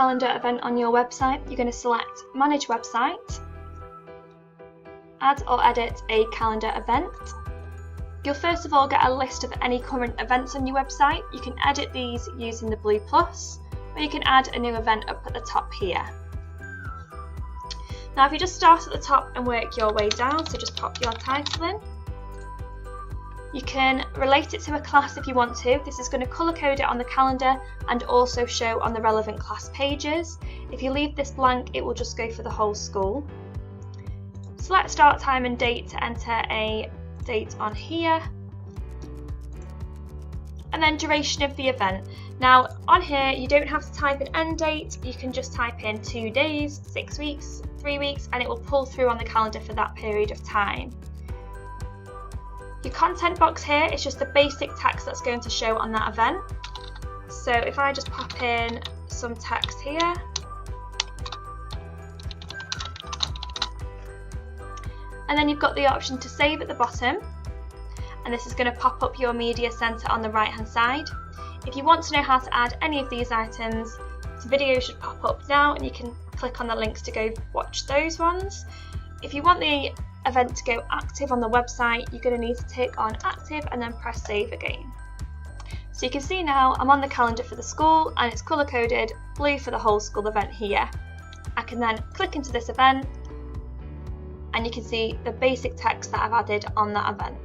calendar event on your website, you're going to select Manage Website, Add or Edit a Calendar Event. You'll first of all get a list of any current events on your website. You can edit these using the blue plus, or you can add a new event up at the top here. Now if you just start at the top and work your way down, so just pop your title in. You can relate it to a class if you want to. This is going to colour code it on the calendar and also show on the relevant class pages. If you leave this blank, it will just go for the whole school. Select start time and date to enter a date on here. And then duration of the event. Now on here you don't have to type an end date, you can just type in 2 days, 6 weeks, 3 weeks, and it will pull through on the calendar for that period of time. Your content box here is just the basic text that's going to show on that event. So if I just pop in some text here, and then you've got the option to save at the bottom, and this is going to pop up your media center on the right hand side. If you want to know how to add any of these items, the video should pop up now and you can click on the links to go watch those ones. If you want the event to go active on the website, you're going to need to tick on active and then press save again. So you can see now I'm on the calendar for the school and it's colour coded blue for the whole school event here. I can then click into this event and you can see the basic text that I've added on that event.